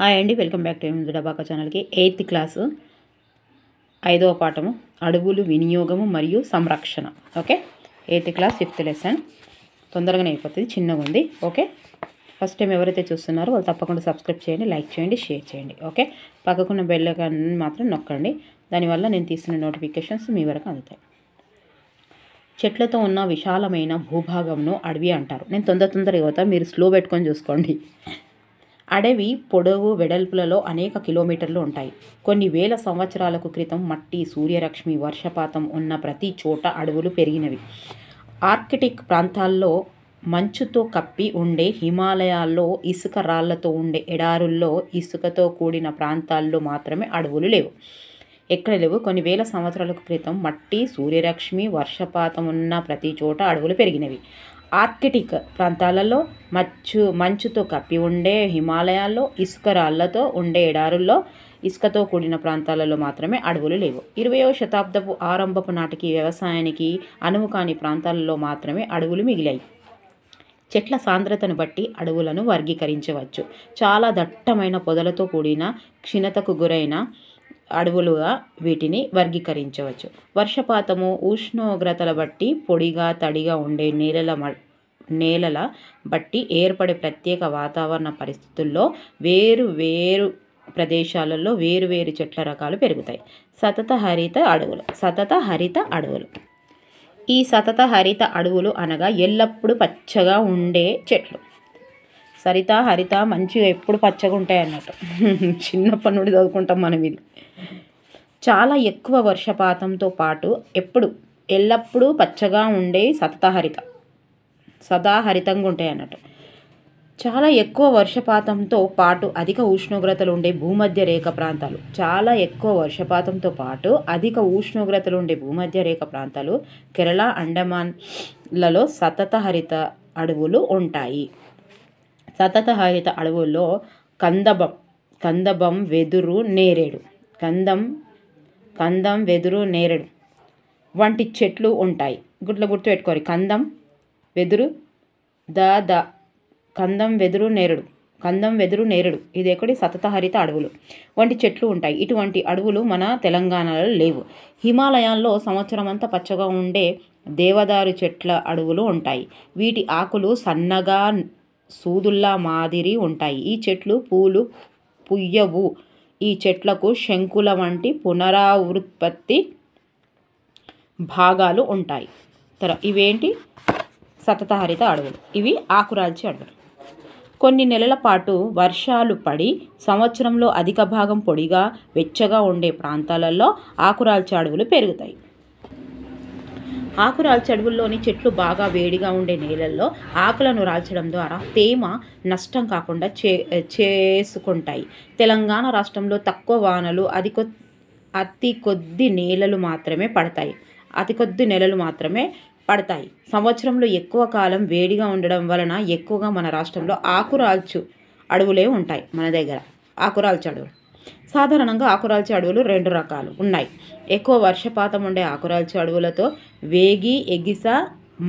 Hi అండి, welcome back to డబాకా ఛానల్కి. 8th class 5వ పాఠము అడవులు వినియోగము మరియు సంరక్షణ. Okay, 8th class 5th lesson. తొందరగానే అయిపోతుంది, చిన్నగా ఉంది. ఓకే, ఫస్ట్ టైం ఎవరైతే చూస్తున్నారో వాళ్ళు తప్పకుండా సబ్స్క్రైబ్ చేయండి, లైక్ చేయండి, షేర్ చేయండి. ఓకే, పక్కకున్న బెల్ ఐకాన్ మాత్రం నొక్కండి, దానివల్ల నేను తీసిన నోటిఫికేషన్స్ మీ వరకు అందుతాయి. చెట్లతో ఉన్న విశాలమైన భూభాగంను అడవి అంటారు. నేను తొందరగా అవుతా, మీరు స్లో పెట్టుకొని చూసుకోండి. అడవి పొడవు వెడల్పులలో అనేక కిలోమీటర్లు ఉంటాయి. కొన్ని వేల సంవత్సరాలకు క్రితం మట్టి, సూర్యరశ్మి, వర్షపాతం ఉన్న ప్రతి చోట అడవులు పెరిగినవి. ఆర్కిటిక్ ప్రాంతాల్లో మంచుతో కప్పి ఉండే హిమాలయాల్లో, ఇసుక రాళ్లతో ఉండే ఎడారుల్లో, ఇసుకతో కూడిన ప్రాంతాల్లో మాత్రమే అడవులు లేవు. ఎక్కడ లేవు. కొన్ని వేల సంవత్సరాల క్రితం మట్టి, సూర్యరశ్మి, వర్షపాతం ఉన్న ప్రతి చోట అడవులు పెరిగినవి. ఆర్కిటిక్ ప్రాంతాలలో, మంచుతో కప్పి ఉండే హిమాలయాల్లో, ఇసుక రాళ్లతో ఉండే ఎడారుల్లో, ఇసుకతో కూడిన ప్రాంతాలలో మాత్రమే అడవులు లేవు. 20వ శతాబ్దపు ఆరంభపు నాటికి వ్యవసాయానికి అనువు కాని ప్రాంతాలలో మాత్రమే అడవులు మిగిలాయి. చెట్ల సాంద్రతను బట్టి అడవులను వర్గీకరించవచ్చు. చాలా దట్టమైన పొదలతో కూడిన క్షీణతకు గురైన అడవులుగా వీటిని వర్గీకరించవచ్చు. వర్షపాతము, ఉష్ణోగ్రతల బట్టి, పొడిగా తడిగా ఉండే నేలల బట్టి ఏర్పడే ప్రత్యేక వాతావరణ పరిస్థితుల్లో వేరు ప్రదేశాలలో వేరు చెట్ల రకాలు పెరుగుతాయి. సతత హరిత అడవులు. ఈ సతత హరిత అడవులు అనగా ఎల్లప్పుడూ పచ్చగా ఉండే చెట్లు. హరిత మంచిగా ఎప్పుడు పచ్చగా ఉంటాయి అన్నట్టు. చిన్నప్పటి నుండి చదువుకుంటాం మనం ఇది. చాలా ఎక్కువ వర్షపాతంతో పాటు ఎల్లప్పుడూ పచ్చగా ఉండే సదాహరితంగా ఉంటాయి అన్నట్టు. చాలా ఎక్కువ వర్షపాతంతో పాటు అధిక ఉష్ణోగ్రతలు ఉండే భూమధ్య రేఖ ప్రాంతాలు. కేరళ, అండమాన్లలో సతత హరిత అడవులు ఉంటాయి. సతత హరిత అడవుల్లో కందబం, వెదురు, నేరేడు వంటి చెట్లు ఉంటాయి. గుర్తుపెట్టుకోవాలి. కందం, వెదురు, నేరేడు ఇది ఎక్కడి సతత హరిత అడవులు వంటి చెట్లు ఉంటాయి. ఇటువంటి అడవులు మన తెలంగాణలో లేవు. హిమాలయాల్లో సంవత్సరమంతా పచ్చగా ఉండే దేవదారు చెట్ల అడవులు ఉంటాయి. వీటి ఆకులు సన్నగా సూదుల్లా మాదిరి ఉంటాయి. ఈ చెట్లు పూలు పూయవు. ఈ చెట్లకు శంకుల వంటి పునరావృత్పత్తి భాగాలు ఉంటాయి. ఇవేంటి? సతత హరిత అడవులు. ఇవి ఆకురాల్చే అడవులు. కొన్ని నెలల పాటు వర్షాలు పడి సంవత్సరంలో అధిక భాగం పొడిగా వెచ్చగా ఉండే ప్రాంతాలలో ఆకురాల్చే అడవులు పెరుగుతాయి. ఆకురాల్చే అడవుల్లోని చెట్లు బాగా వేడిగా ఉండే నేలల్లో ఆకులను రాల్చడం ద్వారా తేమ నష్టం కాకుండా చేసుకుంటాయి. తెలంగాణ రాష్ట్రంలో తక్కువ వానలు, అతి కొద్ది నెలలు మాత్రమే పడతాయి. సంవత్సరంలో ఎక్కువ కాలం వేడిగా ఉండడం వలన ఎక్కువగా మన రాష్ట్రంలో ఆకురాల్చు అడవులే ఉంటాయి. మన దగ్గర ఆకురాల్చే అడవులు. సాధారణంగా ఆకురాల్చే అడవులు 2 రకాలు ఉన్నాయి. ఎక్కువ వర్షపాతం ఉండే ఆకురాల్చే అడవులతో వేగి, ఎగిస,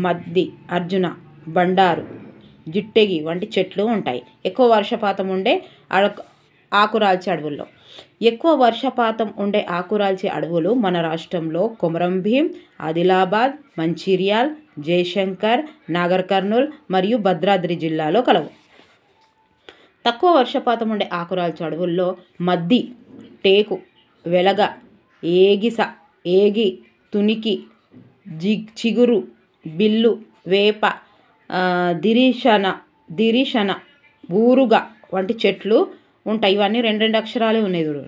మద్ది, అర్జున, బండారు, జిట్టెగి వంటి చెట్లు ఉంటాయి. ఎక్కువ వర్షపాతం ఉండే ఆకురాల్చే అడవుల్లో. ఎక్కువ వర్షపాతం ఉండే ఆకురాల్చే అడవులు మన రాష్ట్రంలో కొమరంభీం, ఆదిలాబాద్, మంచిర్యాల్, జయశంకర్, నాగర్ కర్నూల్ మరియు భద్రాద్రి జిల్లాలో కలవు. తక్కువ వర్షపాతం ఉండే ఆకురాల్చే అడవుల్లో మద్ది, టేకు, వెలగ, ఏగి, తునికి, చిగురు, బిల్లు, వేప, దిరిశన, బూరుగ వంటి చెట్లు ఉంటాయి. ఇవన్నీ 2 అక్షరాలే ఉన్నాయి చూడు,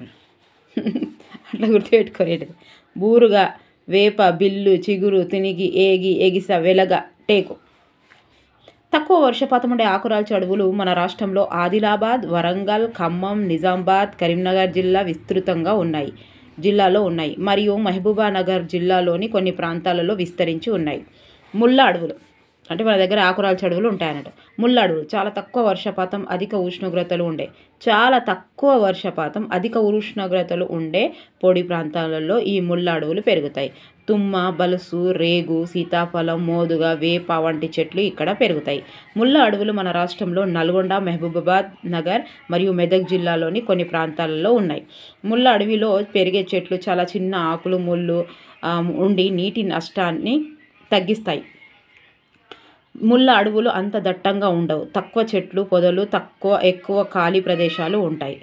అట్లా గుర్తుపెట్టుకోలేదు. బూరుగ, వేప, బిల్లు, చిగురు, తునికి, ఏగి, ఎగిస, వెలగ, టేకు. తక్కువ వర్షపాతం ఉండే ఆకురాల్చే అడవులు మన రాష్ట్రంలో ఆదిలాబాద్, వరంగల్, ఖమ్మం, నిజామాబాద్, కరీంనగర్ జిల్లాలో ఉన్నాయి మరియు మహబూబానగర్ జిల్లాలోని కొన్ని ప్రాంతాలలో విస్తరించి ఉన్నాయి. ముళ్ళ అడవులు. అంటే మన దగ్గర ఆకురాల్చి అడవులు ఉంటాయన్నట్టు. ముళ్ళ అడవులు చాలా తక్కువ వర్షపాతం, అధిక ఉష్ణోగ్రతలు ఉండే పొడి ప్రాంతాలలో ఈ ముళ్ళ అడవులు పెరుగుతాయి. తుమ్మ, బలుసు, రేగు, సీతాఫలం, మోదుగ, వేప వంటి చెట్లు ఇక్కడ పెరుగుతాయి. ముళ్ళ అడవులు మన రాష్ట్రంలో నల్గొండ, మహబూబాబాద్ నగర్ మరియు మెదక్ జిల్లాలోని కొన్ని ప్రాంతాలలో ఉన్నాయి. ముళ్ళ అడవిలో పెరిగే చెట్లు చాలా చిన్న ఆకులు, ముళ్ళు ఉండి నీటి నష్టాన్ని తగ్గిస్తాయి. ముళ్ళ అడవులు అంత దట్టంగా ఉండవు. తక్కువ చెట్లు, పొదలు, ఎక్కువ ఖాళీ ప్రదేశాలు ఉంటాయి.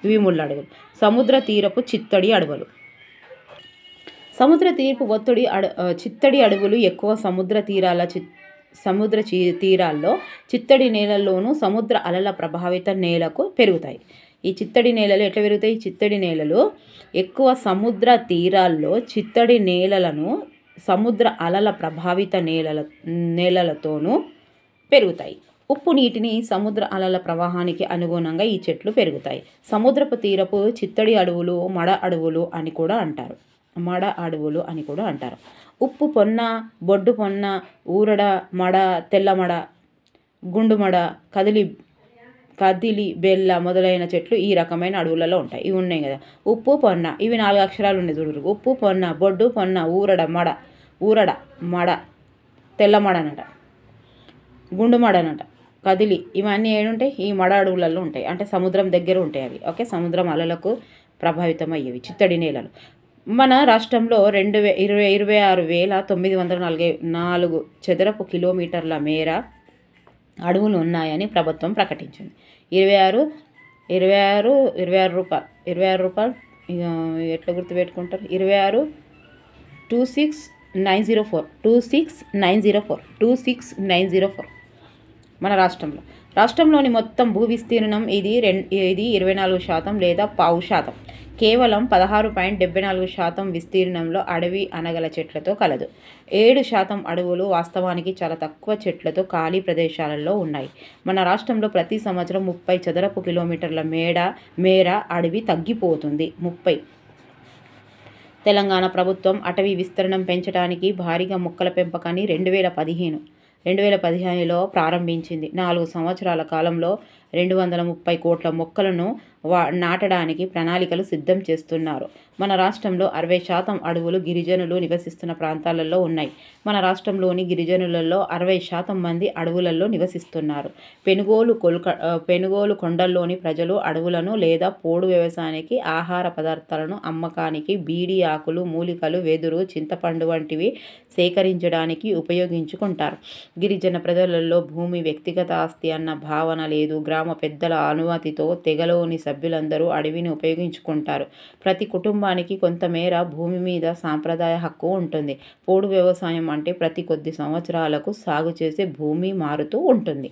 ఇవి ముళ్ళ అడవులు. సముద్ర తీరపు చిత్తడి అడవులు. సముద్ర తీరపు చిత్తడి అడవులు ఎక్కువ సముద్ర తీరాల్లో చిత్తడి నేలల్లోనూ సముద్ర అలల ప్రభావిత నేలకు పెరుగుతాయి. ఈ చిత్తడి నేలలు ఎట్లా పెరుగుతాయి? చిత్తడి నేలలు ఎక్కువ సముద్ర తీరాల్లో చిత్తడి నేలలను సముద్ర అలల ప్రభావిత నేలలతోనూ పెరుగుతాయి. ఉప్పు నీటిని సముద్ర అలల ప్రవాహానికి అనుగుణంగా ఈ చెట్లు పెరుగుతాయి. సముద్రపు తీరపు చిత్తడి అడవులు మడ అడవులు అని కూడా అంటారు. ఉప్పు పొన్న, బొడ్డు పొన్న, ఊరడ మడ, తెల్లమడ, గుండుమడ, కదిలి బెల్ల మొదలైన చెట్లు ఈ రకమైన అడవులలో ఉంటాయి. ఇవి ఉన్నాయి కదా, ఉప్పు పొన్న, ఇవి 4 అక్షరాలు ఉన్నాయి చూడరు. ఉప్పు పొన్న, బొడ్డు పొన్న, ఊరడ మడ, తెల్లమడనట, గుండుమడనట, కదిలి, ఇవన్నీ ఏడుంటాయి? ఈ మడ అడవులలో ఉంటాయి. అంటే సముద్రం దగ్గర ఉంటాయి అవి. సముద్రం అలలకు ప్రభావితం అయ్యేవి చిత్తడి నేలలు. మన రాష్ట్రంలో 26,944 చదరపు కిలోమీటర్ల మేర అడవులు ఉన్నాయని ప్రభుత్వం ప్రకటించింది. 26 రూపాయలు ఎట్లా గుర్తుపెట్టుకుంటారు? 26,904 మన రాష్ట్రంలోని మొత్తం భూ విస్తీర్ణం ఇది 24% లేదా పావు శాతం. కేవలం 16.74% విస్తీర్ణంలో అడవి అనగల చెట్లతో కలదు. 7% అడవులు వాస్తవానికి చాలా తక్కువ చెట్లతో ఖాళీ ప్రదేశాలలో ఉన్నాయి. మన రాష్ట్రంలో ప్రతి సంవత్సరం 30 చదరపు కిలోమీటర్ల మేర అడవి తగ్గిపోతుంది. తెలంగాణ ప్రభుత్వం అటవీ విస్తీర్ణం పెంచడానికి భారీగా మొక్కల పెంపకాన్ని 2015లో ప్రారంభించింది. 4 సంవత్సరాల కాలంలో 230 కోట్ల మొక్కలను నాటడానికి ప్రణాళికలు సిద్ధం చేస్తున్నారు. మన రాష్ట్రంలో 60% అడవులు గిరిజనులు నివసిస్తున్న ప్రాంతాలలో ఉన్నాయి. మన రాష్ట్రంలోని గిరిజనులలో 60% మంది అడవులలో నివసిస్తున్నారు. పెనుగోలు కొండల్లోని ప్రజలు అడవులను లేదా పోడు వ్యవసాయానికి, ఆహార పదార్థాలను అమ్మకానికి, బీడి ఆకులు, మూలికలు, వెదురు, చింతపండు వంటివి సేకరించడానికి ఉపయోగించుకుంటారు. గిరిజన ప్రజలలో భూమి వ్యక్తిగత ఆస్తి అన్న భావన లేదు. గ్రామ పెద్దల అనుమతితో తెగలోని సభ్యులందరూ అడవిని ఉపయోగించుకుంటారు. ప్రతి కుటుంబానికి కొంతమేర భూమి మీద సాంప్రదాయ హక్కు ఉంటుంది. పోడు వ్యవసాయం అంటే ప్రతి కొద్ది సంవత్సరాలకు సాగు చేసే భూమి మారుతూ ఉంటుంది.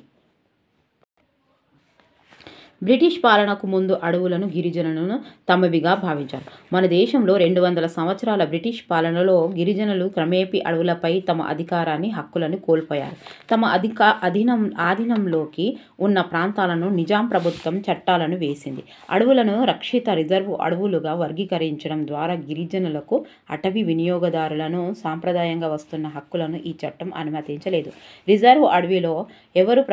బ్రిటిష్ పాలనకు ముందు అడవులను గిరిజనులను తమవిగా భావించారు. మన దేశంలో 200 సంవత్సరాల బ్రిటిష్ పాలనలో గిరిజనులు క్రమేపీ అడవులపై తమ అధికారాన్ని, హక్కులను కోల్పోయారు. తమ ఆధీనంలోకి ఉన్న ప్రాంతాలను నిజాం ప్రభుత్వం చట్టాలను వేసింది. అడవులను రక్షిత రిజర్వు అడవులుగా వర్గీకరించడం ద్వారా గిరిజనులకు, అటవీ వినియోగదారులను సాంప్రదాయంగా వస్తున్న హక్కులను ఈ చట్టం అనుమతించలేదు. రిజర్వు అడవిలో ఎవరు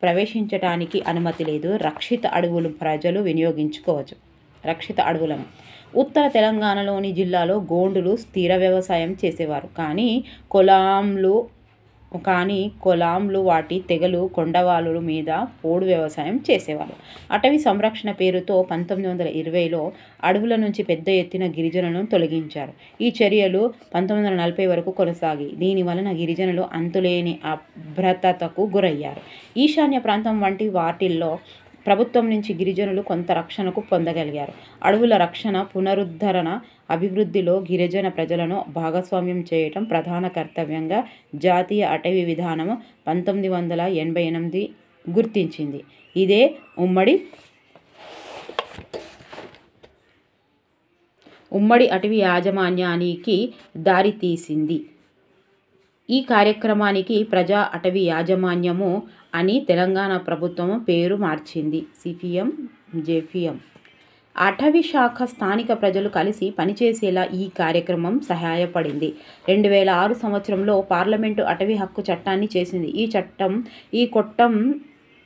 ప్రవేశించటానికి అనుమతి లేదు. రక్షిత అడవులు ప్రజలు వినియోగించుకోవచ్చు. రక్షిత అడవులను ఉత్తర తెలంగాణలోని జిల్లాలో గోండులు స్థిర వ్యవసాయం చేసేవారు. కానీ కొలాంలు వాటి తెగలు కొండవాలుల మీద పోడు వ్యవసాయం చేసేవారు. అటవీ సంరక్షణ పేరుతో 1920లో అడవుల నుంచి పెద్ద ఎత్తున గిరిజనులను తొలగించారు. ఈ చర్యలు 1940 వరకు కొనసాగాయి. దీనివలన గిరిజనులు అంతులేని అభద్రతకు గురయ్యారు. ఈశాన్య ప్రాంతం వంటి వాటిల్లో ప్రభుత్వం నుంచి గిరిజనులు కొంత రక్షణకు పొందగలిగారు. అడవుల రక్షణ, పునరుద్ధరణ, అభివృద్ధిలో గిరిజన ప్రజలను భాగస్వామ్యం చేయటం ప్రధాన కర్తవ్యంగా జాతీయ అటవీ విధానం 1988 గుర్తించింది. ఇదే ఉమ్మడి అటవీ యాజమాన్యానికి దారితీసింది. ఈ కార్యక్రమానికి ప్రజా అటవీ యాజమాన్యము అని తెలంగాణ ప్రభుత్వం పేరు మార్చింది. CPM, JPM. అటవీ శాఖ స్థానిక ప్రజలు కలిసి పనిచేసేలా ఈ కార్యక్రమం సహాయపడింది. 2006 సంవత్సరంలో పార్లమెంటు అటవీ హక్కు చట్టాన్ని చేసింది. ఈ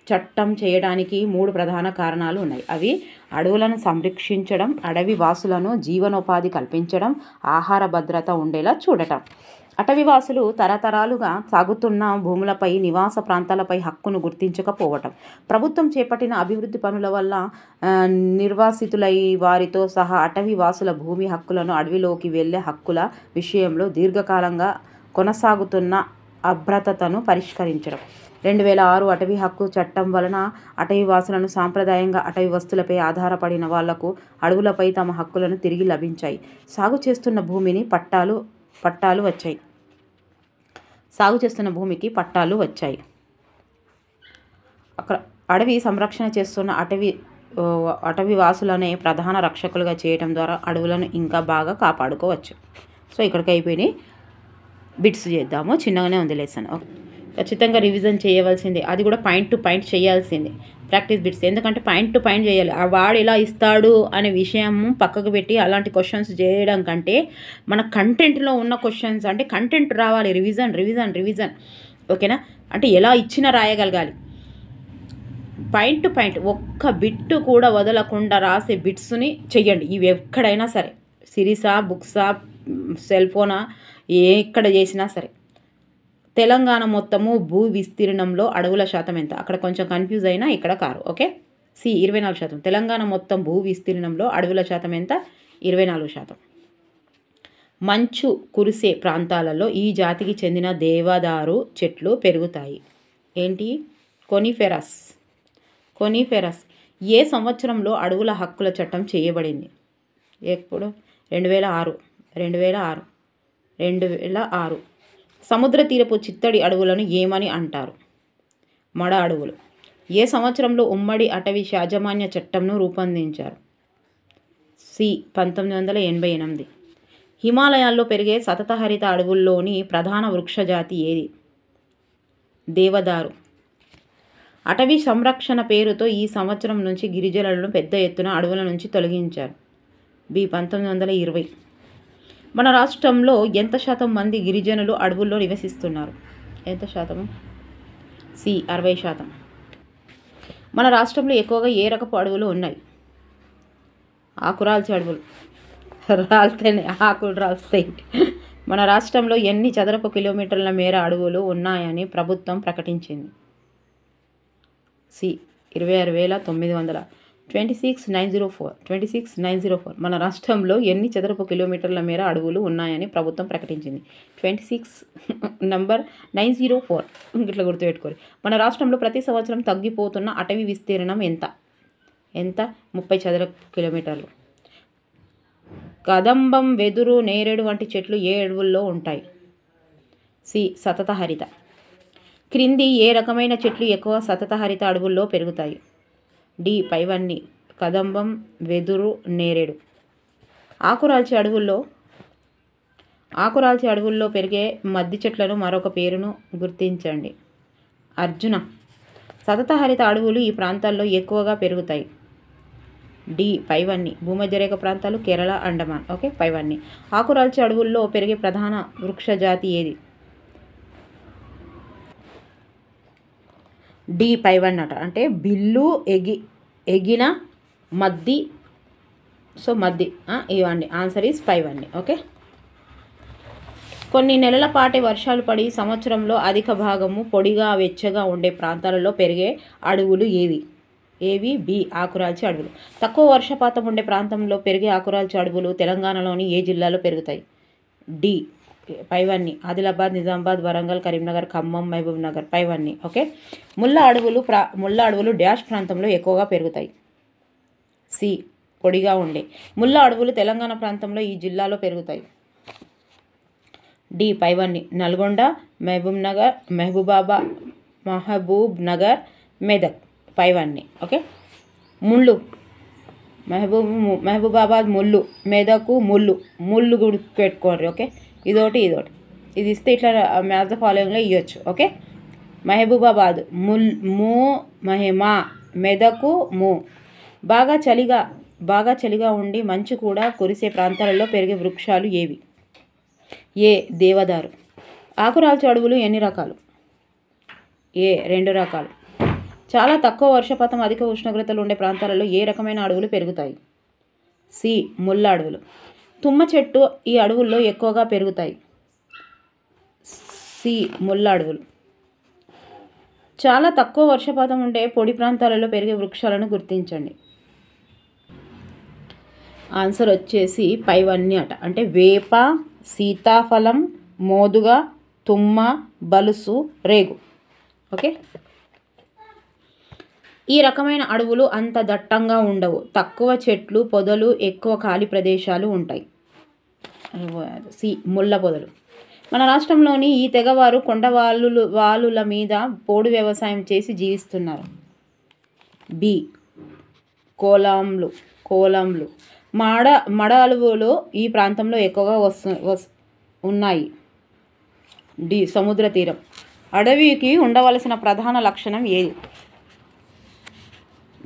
చట్టం చేయడానికి 3 ప్రధాన కారణాలు ఉన్నాయి. అవి అడవులను సంరక్షించడం, అడవి వాసులను జీవనోపాధి కల్పించడం, ఆహార భద్రత ఉండేలా చూడటం. అటవీవాసులు తరతరాలుగా సాగుతున్న భూములపై, నివాస ప్రాంతాలపై హక్కును గుర్తించకపోవటం, ప్రభుత్వం చేపట్టిన అభివృద్ధి పనుల వల్ల నిర్వాసితులై వారితో సహా అటవీ వాసుల భూమి హక్కులను, అడవిలోకి వెళ్లే హక్కుల విషయంలో దీర్ఘకాలంగా కొనసాగుతున్న అభద్రతను పరిష్కరించడం. 2006 అటవీ హక్కు చట్టం వలన అటవీ వాసులను సాంప్రదాయంగా అటవీ వస్తువులపై ఆధారపడిన వాళ్లకు అడవులపై తమ హక్కులను తిరిగి లభించాయి. సాగు చేస్తున్న భూమికి పట్టాలు వచ్చాయి. అక్కడ అడవి సంరక్షణ చేస్తున్న అటవీ వాసులనే ప్రధాన రక్షకులుగా చేయడం ద్వారా అడవులను ఇంకా బాగా కాపాడుకోవచ్చు. సో ఇక్కడికి అయిపోయినాయి. బిట్స్ చేద్దాము. చిన్నగానే ఉంది లెసన్. ఖచ్చితంగా రివిజన్ చేయవలసిందే. అది కూడా పాయింట్ టు పాయింట్ చేయాల్సిందే. Practice bits. ఎందుకంటే పాయింట్ టు పాయింట్ చేయాలి. ఆ వాడు ఎలా ఇస్తాడు అనే విషయం పక్కకు పెట్టి అలాంటి క్వశ్చన్స్ చేయడం కంటే మన కంటెంట్లో ఉన్న క్వశ్చన్స్, అంటే కంటెంట్ రావాలి. రివిజన్ ఓకేనా. అంటే ఎలా ఇచ్చినా రాయగలగాలి. పాయింట్ టు పాయింట్ ఒక్క బిట్టు కూడా వదలకుండా రాసే బిట్స్ని చెయ్యండి. ఇవి ఎక్కడైనా సరే, సిరీసా, బుక్సా, సెల్ ఫోనా, ఎక్కడ చేసినా సరే. తెలంగాణ మొత్తము భూ విస్తీర్ణంలో అడవుల శాతం ఎంత? అక్కడ కొంచెం కన్ఫ్యూజ్ అయినా ఇక్కడ కారు. ఓకే. 24%. తెలంగాణ మొత్తం భూ విస్తీర్ణంలో అడవుల శాతం ఎంత? 24%. మంచు కురిసే ప్రాంతాలలో ఈ జాతికి చెందిన దేవదారు చెట్లు పెరుగుతాయి. ఏంటి? కోనిఫెరస్. ఏ సంవత్సరంలో అడవుల హక్కుల చట్టం చేయబడింది? ఎప్పుడు? 2006. సముద్ర తీరపు చిత్తడి అడవులను ఏమని అంటారు? మడ అడవులు. ఏ సంవత్సరంలో ఉమ్మడి అటవీ యాజమాన్య చట్టంను రూపొందించారు? 1988. హిమాలయాల్లో పెరిగే సతతహరిత అడవుల్లోని ప్రధాన వృక్షజాతి ఏది? దేవదారు. అటవీ సంరక్షణ పేరుతో ఈ సంవత్సరం నుంచి గిరిజనులను పెద్ద ఎత్తున అడవుల నుంచి తొలగించారు. 1920. మన రాష్ట్రంలో ఎంత శాతం మంది గిరిజనులు అడవుల్లో నివసిస్తున్నారు? ఎంత శాతము? 60%. మన రాష్ట్రంలో ఎక్కువగా ఏ రకపు అడవులు ఉన్నాయి? ఆకురాల్చే అడవులు. రాలితేనే ఆకులు రాలుస్తాయి. మన రాష్ట్రంలో ఎన్ని చదరపు కిలోమీటర్ల మేర అడవులు ఉన్నాయని ప్రభుత్వం ప్రకటించింది? 26,900. 26,904. మన రాష్ట్రంలో ఎన్ని చదరపు కిలోమీటర్ల మేర అడవులు ఉన్నాయని ప్రభుత్వం ప్రకటించింది? 26,904. ఇట్లా గుర్తుపెట్టుకోరు. మన రాష్ట్రంలో ప్రతి సంవత్సరం తగ్గిపోతున్న అటవీ విస్తీర్ణం ఎంత? 30 చదరపు కిలోమీటర్లు. కదంబం, వెదురు, నేరేడు వంటి చెట్లు ఏ అడవుల్లో ఉంటాయి? సతతహరిత. క్రింది ఏ రకమైన చెట్లు ఎక్కువ సతతహరిత అడవుల్లో పెరుగుతాయి? పైవన్నీ. కదంబం, వెదురు, నేరేడు. ఆకురాల్చే అడవుల్లో పెరిగే మద్ది చెట్లను మరొక పేరును గుర్తించండి. అర్జున. సతతహరిత అడవులు ఈ ప్రాంతాల్లో ఎక్కువగా పెరుగుతాయి. పైవన్నీ. భూమధ్యరేఖ ప్రాంతాలు, కేరళ, అండమాన్. ఓకే. పైవన్నీ. ఆకురాల్చే అడవుల్లో పెరిగే ప్రధాన వృక్షజాతి ఏది? పైవన్నీ అట. అంటే బిల్లు, ఎగిన, మద్ది. సో మద్ది ఇవ్వండి. ఆన్సర్ ఈజ్ పైవన్నీ. ఓకే. కొన్ని నెలల పాటే వర్షాలు పడి సంవత్సరంలో అధిక భాగము పొడిగా, వెచ్చగా ఉండే ప్రాంతాలలో పెరిగే అడవులు ఏవి? ఆకురాల్చే అడవులు. తక్కువ వర్షపాతం ఉండే ప్రాంతంలో పెరిగే ఆకురాల్చే అడవులు తెలంగాణలోని ఏ జిల్లాలో పెరుగుతాయి? పైవన్నీ. ఆదిలాబాద్, నిజామాబాద్, వరంగల్, కరీంనగర్, ఖమ్మం, మహబూబ్ నగర్. పైవన్నీ. ఓకే. ముళ్ళ అడవులు డాష్ ప్రాంతంలో ఎక్కువగా పెరుగుతాయి? పొడిగా ఉండే. ముళ్ళ అడవులు తెలంగాణ ప్రాంతంలో ఈ జిల్లాలో పెరుగుతాయి? పైవన్నీ. నల్గొండ, మహబూబ్ నగర్, మెదక్. పైవన్నీ. ఓకే. ముళ్ళు. మహబూబాబాద్ ముళ్ళు, మెదకు ముళ్ళు గుర్తు పెట్టుకోండి. ఓకే. ఇదోటి. ఇది ఇస్తే ఇట్లా మ్యాచ్ ద ఫాలోయింగ్లో ఇవ్వచ్చు. ఓకే. మహబూబాబాద్ మహిమా, మెదకు బాగా బాగా చలిగా ఉండి మంచు కూడా కురిసే ప్రాంతాలలో పెరిగే వృక్షాలు ఏవి? ఏ దేవదారు. ఆకురాల్చే అడవులు ఎన్ని రకాలు? ఏ 2 రకాలు. చాలా తక్కువ వర్షపాతం అధిక ఉష్ణోగ్రతలు ఉండే ప్రాంతాలలో ఏ రకమైన అడవులు పెరుగుతాయి? సి ముళ్ళ అడవులు. తుమ్మ చెట్టు ఈ అడవుల్లో ఎక్కువగా పెరుగుతాయి. సి ముళ్ళ అడవులు. చాలా తక్కువ వర్షపాతం ఉండే పొడి ప్రాంతాలలో పెరిగే వృక్షాలను గుర్తించండి. ఆన్సర్ వచ్చేసి పైవన్నీ అట. అంటే వేప, సీతాఫలం, మోదుగ, తుమ్మ, బలుసు, రేగు. ఓకే. ఈ రకమైన అడవులు అంత దట్టంగా ఉండవు. తక్కువ చెట్లు, పొదలు, ఎక్కువ ఖాళీ ప్రదేశాలు ఉంటాయి. సి ముళ్ళ పొదలు. మన రాష్ట్రంలోని ఈ తెగవారు వాలుల మీద పోడు వ్యవసాయం చేసి జీవిస్తున్నారు. బి కోలంలు. మడ అడవులు ఈ ప్రాంతంలో ఎక్కువగా ఉన్నాయి. డి సముద్ర తీరం. అడవికి ఉండవలసిన ప్రధాన లక్షణం ఏది?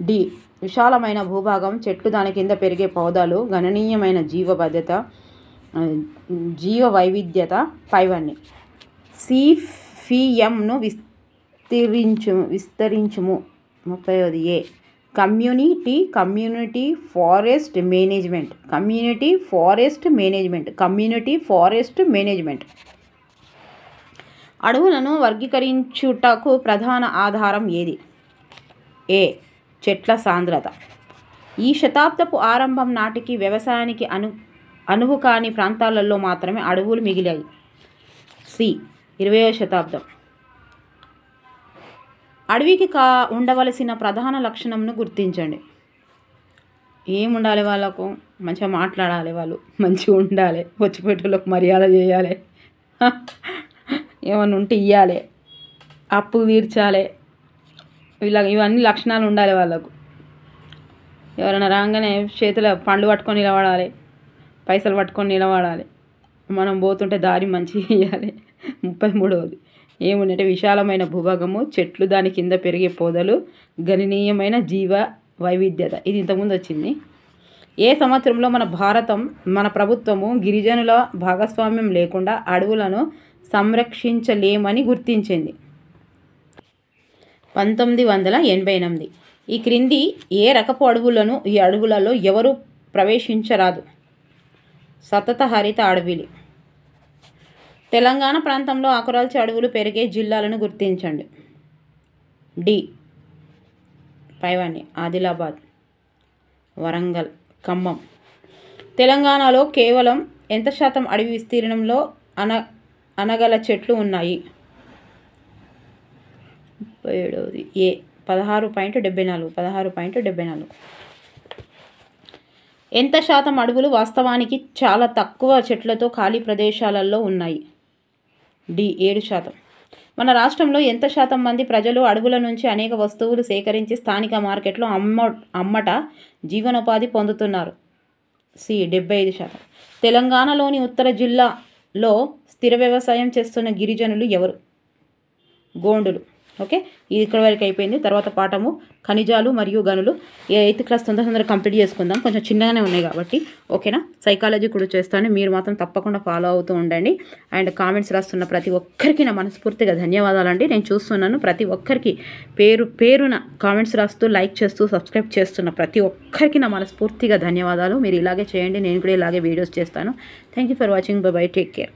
డి విశాలమైన భూభాగం, చెట్లు, దాని కింద పెరిగే పౌదాలు, గణనీయమైన జీవ వైవిధ్యత, పైవన్నీ. సిఫిఎంను విస్తరించుము. 30వ ఏ కమ్యూనిటీ ఫారెస్ట్ మేనేజ్మెంట్. అడవులను వర్గీకరించుటకు ప్రధాన ఆధారం ఏది? ఏ చెట్ల సాంద్రత. ఈ శతాబ్దపు ఆరంభం నాటికి వ్యవసాయానికి అనువు కాని ప్రాంతాలలో మాత్రమే అడవులు మిగిలాయి. సి 20వ శతాబ్దం. అడవికి ఉండవలసిన ప్రధాన లక్షణంను గుర్తించండి. ఏముండాలి వాళ్ళకు? మంచిగా మాట్లాడాలి, వాళ్ళు మంచిగా ఉండాలి, వచ్చిపెట్టులకు మర్యాద చేయాలి, ఏమన్నా ఉంటే ఇవ్వాలి, అప్పు తీర్చాలి, ఇవన్నీ లక్షణాలు ఉండాలి వాళ్ళకు. ఎవరైనా రాగానే చేతుల పండ్లు పట్టుకొని నిలబడాలి, పైసలు పట్టుకొని నిలబడాలి, మనం పోతుంటే దారి మంచిగా ఇవ్వాలి. 33వది ఏముందంటే విశాలమైన భూభాగము, చెట్లు, దాని కింద పెరిగే పొదలు, గణనీయమైన జీవ వైవిధ్యత. ఇది ఇంతకుముందు వచ్చింది. ఏ సంవత్సరంలో మన ప్రభుత్వము గిరిజనుల భాగస్వామ్యం లేకుండా అడవులను సంరక్షించలేమని గుర్తించింది? 1988. ఈ క్రింది ఏ రకపు ఈ అడవులలో ఎవరు ప్రవేశించరాదు? సతత హరిత అడవిలు. తెలంగాణ ప్రాంతంలో ఆకురాల్చే అడవులు పెరిగే జిల్లాలను గుర్తించండి. డి పైవన్నీ ఆదిలాబాద్, వరంగల్, ఖమ్మం. తెలంగాణలో కేవలం ఎంత శాతం అడవి విస్తీర్ణంలో అనగల చెట్లు ఉన్నాయి? 37వ ఏ 16.74. ఎంత శాతం అడవులు వాస్తవానికి చాలా తక్కువ చెట్లతో ఖాళీ ప్రదేశాలలో ఉన్నాయి? డి 7%. మన రాష్ట్రంలో ఎంత శాతం మంది ప్రజలు అడవుల నుంచి అనేక వస్తువులు సేకరించి స్థానిక మార్కెట్లో అమ్మట జీవనోపాధి పొందుతున్నారు? సి 75%. తెలంగాణలోని ఉత్తర జిల్లాలో స్థిర వ్యవసాయం చేస్తున్న గిరిజనులు ఎవరు? గోండులు. ఓకే, ఇది ఇక్కడ వరకు అయిపోయింది. తర్వాత పాఠము ఖనిజాలు మరియు గనులు. 8th క్లాస్ తొందరగా కంప్లీట్ చేసుకుందాం, కొంచెం చిన్నగానే ఉన్నాయి కాబట్టి. ఓకేనా? సైకాలజీ కూడా చేస్తాను, మీరు మాత్రం తప్పకుండా ఫాలో అవుతూ ఉండండి. అండ్ కామెంట్స్ రాస్తున్న ప్రతి ఒక్కరికి నా మనస్ఫూర్తిగా ధన్యవాదాలండి. నేను చూస్తున్నాను ప్రతి ఒక్కరికి పేరున కామెంట్స్ రాస్తూ, లైక్ చేస్తూ, సబ్స్క్రైబ్ చేస్తున్న ప్రతి ఒక్కరికి నా మనస్ఫూర్తిగా ధన్యవాదాలు. మీరు ఇలాగే చేయండి, నేను కూడా ఇలాగే వీడియోస్ చేస్తాను. Thank you for watching. By by, take care.